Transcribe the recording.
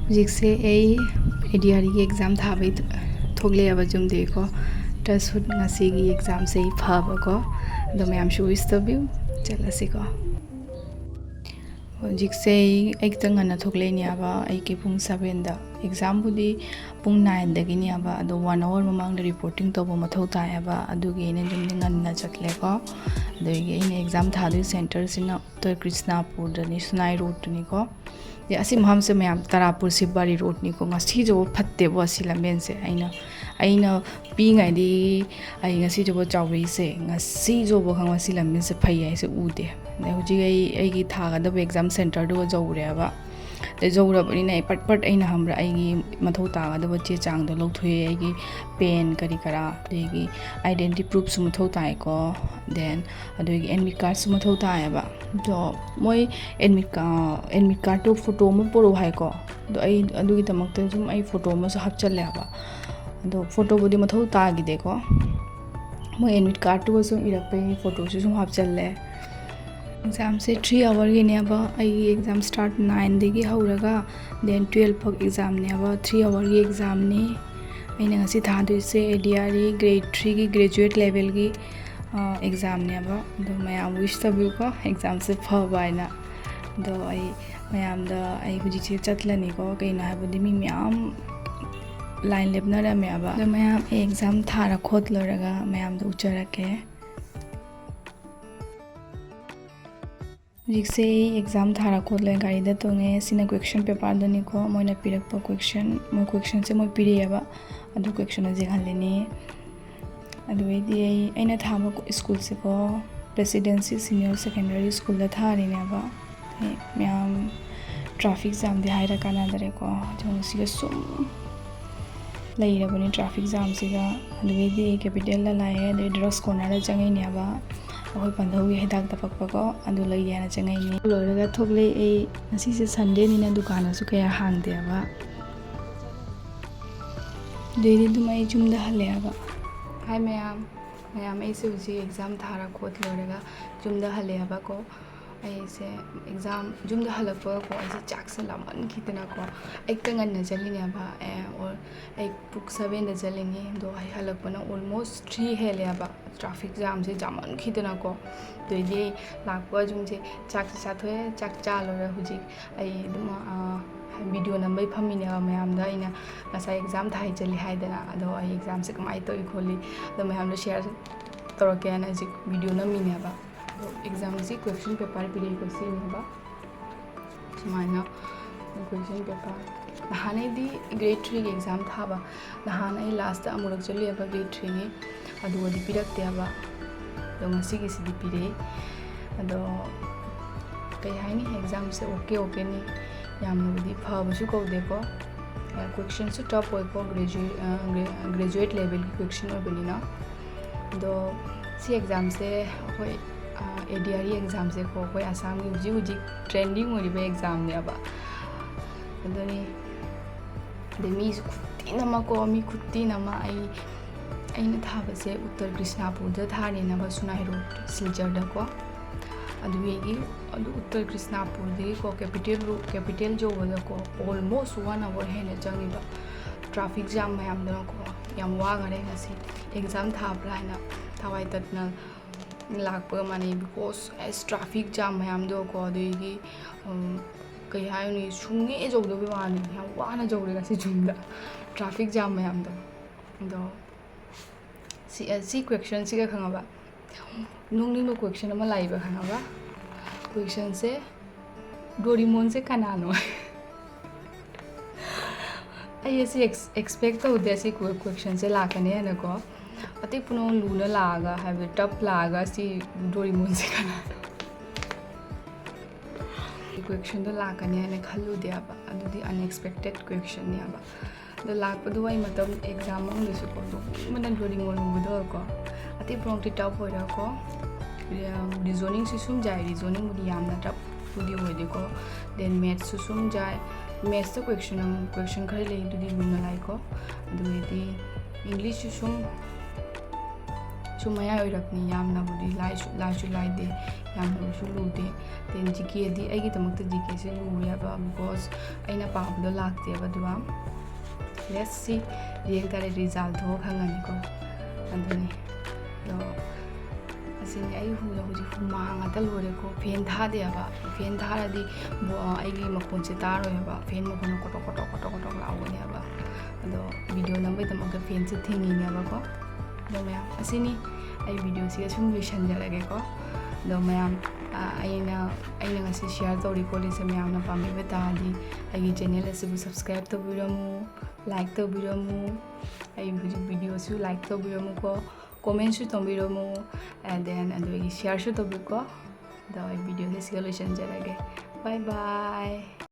ꯍꯧꯖꯤꯛꯁꯦ ꯑꯩ ADRE exam थाबay थोगलेबा जुमदेको टसहुट ngasi exam से फबको अदो मैम विश तबिउ चलसीको हजिकसे एकदम ngana थोगलेनियाबा आई पुंग 7 दा एग्जाम बुदी पुंग 9 दगिनियाबा अदो 1 hour ममांग रिपोर्टिंग तोबो मथौ तायाबा अदुगे ने जुमदे ngana चटलेको अदुगे इन एग्जाम थादु सेंटर सिना उत्तर कृष्णापुर दनि सुनाई रोड निको ये असिम हम से मैम तरापुर सिबारी रोड निको ngasi जो फत्ते बो असि लंबेन से आइना पिंगाइदी आई ngasi जो चावरी से ngasi जो बो खंग असि लंबेन से फै आइ से उदे ने हुजि आई की थागदब एग्जाम सेंटर दो जौरेबा दे जौरबनिना आई पट आइना हमरा आई मथौ तागदब चे चांग दो लौथोय आई पेन करी करा देगी आइडेंटिटी प्रूफ सु मथौ ताइको देन अदुगी एडमिट कार्ड सु मथौ तायबा तो मोय एडमिट कार्ड तो फोटो म पोरो हाइको दो आई अदुगी तमकते जुम आई फोटो म सु हपचलेबा दो फोटो बुदी मथौ तागी देखो मोय एडमिट कार्ड तो सु इरपे फोटो सु हपचले एग्जाम से 3 hour की नेबा आई एग्जाम स्टार्ट 9 देगी हौरगा देन 12 फक एग्जाम नेबा 3 hour की एग्जाम ने अइना ngasi थादुसे ADRE grade 3 की ग्रेजुएट लेवल की एग्जाम नेबा दो मैम विश तबिउ को एग्जाम से फबाइना दो आई मैम दा आई हुजि से चतलनी को कइना हाबदि मी मैम लाइन लेबनरा मेबा दो मैम एग्जाम थारा खोत लरगा मैम दो उचरके जिक्से एग्जाम थारा खोले गाड़ी दा तोंगे सिना क्वेश्चन पेपर दनी को मोइना पिरक क्वेश्चन मो क्वेश्चन से मो पिरियबा अदु क्वेश्चन जे हलेनी अदु वेदी आइना थाबा स्कूल से को प्रेसिडेंसी सीनियर सेकेंडरी स्कूल दा थारिनेबा मैम ट्रैफिक जाम दे हाइरा काना दरे को जों सिगा सुम लैरबनी ट्रैफिक जाम सिगा अदु वेदी कैपिटल ला लाए दे ड्रग्स कॉर्नर दा जंगैनेबा अखोय पंधौगी हिदाक तपकपको अदु लैयाना चंगैनी लोरगा थोगले ए नसी से संडे निना दुकान सु कया हांगदेबा देरी दुमाई जुमदा हलेबा हाय मैम ऐसे हुजी एग्जाम थारा खोत लोरगा जुमदा हलेबा को ऐसे एग्जाम जुमदा हलपो को ऐसे चाक्स लामन खितना को एक तंगन न चलिनेबा और एक पुक 7 द चलिनी दो आई हलपना ऑलमोस्ट 3 हेलेबा ट्रैफिक जाम से जामन खितना को तो ये लापो जुमसे चाक साथोय चाक चालोरे हुजी आई वीडियो नंबर फमीने मैम दा इना नसा एग्जाम थाई चली हाइदना अदो आई एग्जाम से कमाई तो खोली तो मैम शेयर तौरके ना जी वीडियो नमीनेबा एग्जाम से क्वेश्चन पेपर पिरे को सीनेबा सुमाइना क्वेश्चन पेपर नहानेदी ग्रेड 3 की एग्जाम थाबा नहान आई लास्ट अमुरक चलिएबा ग्रेड 3 ने अदुवदी पिरक्तेबा दो ngasi की सिदी पिरे अदो कई हाइनी एग्जाम से ओके ने यामनबदी फबसु कौदेको क्वेश्चन से टॉप होइको ग्रेजुएट लेवल की क्वेश्चन ओबनिना दो सी एग्जाम से होय ADRE एग्जाम से को होय आसाम की हुजी ट्रेंडिंग होरिबे एग्जाम ने अब अदोनी देमी खुतिनमा को मी खुतिनमा आइना थाबसे उत्तर कृष्णापुर दा थारेना सुनाई रोड सिलचर दा को अदुवेगी अदु उत्तर कृष्णापुर दे को कैपिटल जो वदा को ऑलमोस्ट 1 hour हेने चंगिबा ट्रैफिक जाम मैम दा को याम वागरे ngasi एग्जाम थाब्राइना थावाई ततना लाख माने because S traffic jam ma'am दो को देगी कई हायनी सुंगे जौदबे वानी याम वाना जौरे ngasi जुमदा ट्रैफिक जाम मैम दो सी क्वेश्चन सिगा खंगाबा नोंनिनो क्वेश्चन अमा लाइबा खंगाबा क्वेश्चन से डोरेमोन से कनानो आई ऐसे एक्सपेक्ट तो उद्देश्य क्वेश्चन से लाकने है नको अति पुनो लूना लागा है टप लागा सी डोरेमोन से कनानो क्वेश्चन तो लाकने है खल्लु देबा अदुदी अनएक्सपेक्टेड क्वेश्चन ने आबा द लाकपदु आई मतलब एग्जाम मंगसु को मन डोरेमोन बुदो को अति प्रोंटी टप होरा को रिजनिंग से सुम जाए रिजनिंग मुदी यामना टप पुदी होदे को देन मैथ्स से सुम जाए मैथ्स तो क्वेश्चन खरे ले दुदी लुना लाइको दुदी इंग्लिश से सुम ꯁꯨꯝ ꯃꯌꯥꯏ ꯑꯣꯏꯔꯞꯅꯤ ꯌꯥꯝꯅꯕꯨꯗꯤ ꯂꯥꯏꯁꯨ ꯂꯥꯏꯗꯦ ꯌꯥꯝꯅꯕꯨꯁꯨ ꯂꯨꯗꯦ ꯗꯦꯟ ꯖꯤꯀꯦꯗꯤ ꯑꯩꯒꯤꯗꯃꯛꯇ ꯖꯤꯀꯦꯁꯦ ꯂꯨꯔꯦꯕ ꯕꯤꯀꯣꯁ ꯑꯩꯅ ꯄꯥꯕꯗꯣ ꯂꯥꯛꯇꯦꯕ ꯑꯗꯨꯒ ꯂꯦꯠꯁ ꯁꯤ ꯌꯦꯡ ꯇꯥꯔꯦ ꯔꯤꯖꯜ ꯊꯣꯛꯑ ꯈꯪꯉꯅꯤꯀꯣ ꯑꯗꯨꯅꯤ ꯑꯗꯣ ꯑꯁꯤꯅꯤ ꯑꯩ ꯍꯧꯖꯤꯛ ꯍꯨꯃꯥꯡ ꯉꯥꯛꯇ ꯂꯣꯏꯔꯦꯀꯣ ꯐꯦꯟ ꯊꯥꯗꯦꯕ ꯐꯦꯟ ꯊꯥꯔꯗꯤ ꯑꯩꯒꯤ ꯃꯈꯣꯟꯁꯦ ꯇꯥꯔꯣꯏꯕ ꯐꯦꯟ ꯃꯈꯣꯟꯅ ꯀꯣꯇꯣꯛ ꯀꯣꯇꯣꯛ ꯀꯣꯇꯣꯛ ꯀꯣꯇꯣꯛ ꯂꯥꯎꯒꯅꯦꯕ ꯑꯗꯣ ꯚꯤꯗꯤꯑꯣ ꯅꯝꯕꯒꯤꯗꯃꯛꯇ ꯐꯦꯟꯁꯦ ꯊꯤꯡꯉꯤꯅꯦꯕꯀꯣ ꯑꯗꯣ ꯃꯌꯥꯝ ꯑꯁꯤꯅꯤ ꯑꯩ ꯚꯤꯗꯤꯑꯣꯁꯤꯒ ꯁꯨꯝ ꯂꯣꯏꯁꯟꯖꯔꯒꯦꯀꯣ ꯑꯗꯣ ꯃꯌꯥꯝ ꯑꯩꯅ ꯉꯁꯤ ꯁꯤꯌꯔ ꯇꯧꯔꯤ ꯈꯣꯠꯂꯤꯁꯦ ꯃꯌꯥꯝꯅ ꯄꯥꯝꯕꯤꯕ ꯇꯥꯔꯗꯤ ꯑꯩꯒꯤ ꯆꯦꯅꯦꯜ ꯑꯁꯤꯕꯨ ꯁꯕꯁꯀ꯭ꯔꯥꯏꯕ ꯇꯧꯕꯤꯔꯝꯃꯨ ꯂꯥꯏꯛ ꯇꯧꯕꯤꯔꯝꯃꯨ ꯑꯩ ꯍꯧꯖꯤꯛ ꯚꯤꯗꯤꯑꯣꯁꯨ ꯂꯥꯏꯛ ꯇꯧꯕꯤꯔꯝꯃꯨꯀꯣ ꯀꯣꯃꯦꯟꯁꯨ ꯇꯧꯕꯤꯔꯝꯃꯨ ꯑꯦꯟ ꯗꯦꯟ ꯑꯗꯨꯒꯤ ꯁꯤꯌꯔꯁꯨ ꯇꯧꯕꯤꯌꯨꯀꯣ ꯑꯗꯣ ꯑꯩ ꯚꯤꯗꯤꯑꯣꯁꯦ ꯁꯤꯒ ꯂꯣꯏꯁꯟꯖꯔꯒꯦ ꯕꯥꯏ ꯕꯥꯏ